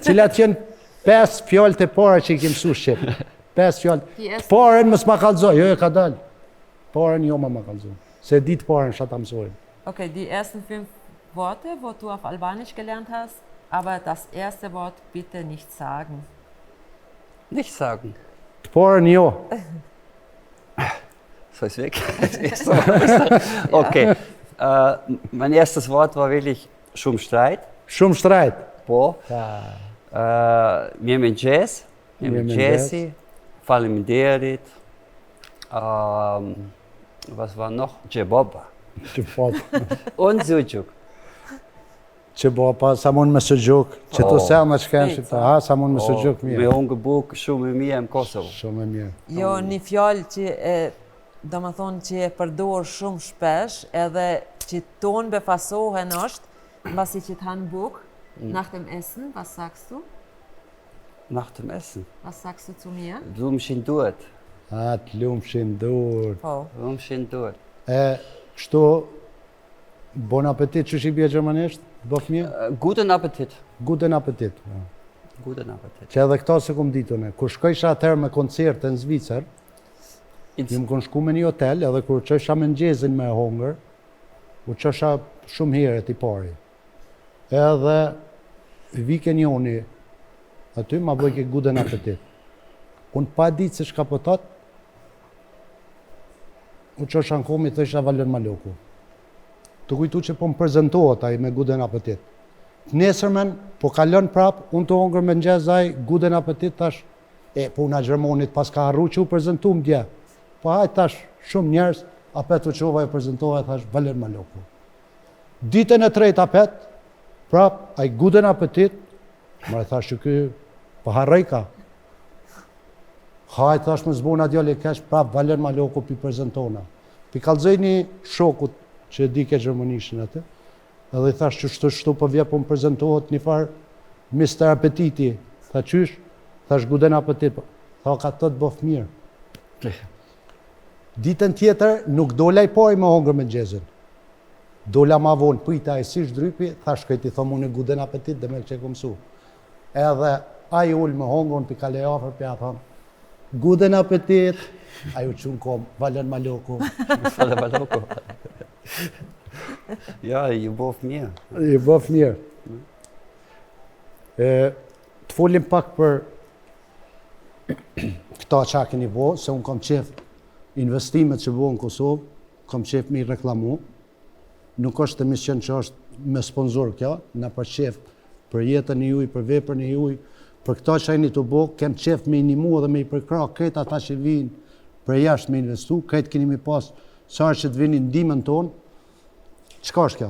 cilat janë 5 fjalët e para që I ke mësuar shqip. 5 fjalë. Të parën mos ma kallëzoj, jo e ka dalë. Parën jo ma kallëzoj. Se di të parën çfarë ta mësojmë. Okay, die ersten 5 Worte, wo du auf Albanisch gelernt hast, aber das erste Wort bitte nicht sagen. Nicht sagen. Të parën jo. So ist weg. Okay. Mein erstes Wort war wirklich Streit. Shumë shtrajt. Po. Mirëmëngjes, mirëmëngjesi, faleminderit. Was war noch? Gjeboba. Und sujuk. Gjeboba, sa mund me sujuk. Që të selma që kanë shqiptar, sa mund me sujuk mirë. Me unë buk shumë e mirë në Kosovë. Shumë e mirë. Jo, një fjallë që do më thonë që e përdor shumë shpesh, edhe që tonë befasohen është, mbasi që të hanë buk, nach dem Essen, was sagst du? Nach dem Essen? Was sagst du zu mir? Du më shinduet. Të lumshin dur. Po. Du më shinduet. Kështu, bon appetit që shqipje gjermanisht? Bëf mirë? Guten Appetit. Guten appetit. Guten Appetit. Që edhe këta se kom ditune. Kur shkojsha atëherë me koncerte në Zvicër, ju më kon shku me një hotel, edhe kur qësha me ngjezin me hongër, u qësha shumë herët I pari. Edhe vike njoni, aty ma bëjke guden appetit. Unë pa ditë se shka pëtat, u qësha në komi të isha Valen Maloku. Të kujtu që po më prezentohet ai me guden appetit. Nesërmen, po kalon prap, unë të hongër me ngjezaj, guden appetit tash, puna Gjermonit pas ka harru që u prezentum dje. Po hajt tash shumë njerës, apet u qova e prezentohet tash Valen Maloku. Ditën e tretë apet, prap, ai guden appetit, më e thash që ky, po harrej ka. Hajt tash më zbuna djali kesh, prap Valen Maloku pi prezentona. Pi kallëzoj një shokut që e di ke Gjermanishin atë, edhe I thash që shtu po vje po më prezentohet një farë Mr. Appetiti. Tha qysh? Thash guden appetit. Tha ka të bof mirë. Ditën tjetër nuk dola I pari me hongër me ngjezën. Dola ma vonë, pita e si shdrypi, thash këti thomu në guden appetit dhe me që e ku mësu. Edhe ai ullë me hongër për kale afer për ja thonë, guden appetit, ai u qunë kom, Valen Maloku. Valen Maloku. Ja, ju bof mirë. Ju bof mirë. Të folim pak për këta qa keni bo, se unë kam qef investimet që bo në Kosovë, kam qef mi reklamu. Nuk është emision që është me sponsor kjo, na për qef për jetën e juj, për veprën e juj, për këta që ajni të bo, kem qef me inimu dhe me I përkra këtë ata që vinë për jashtë me investu, këtë keni mi pas sarë që të vini ndimën tonë. Çka është kjo?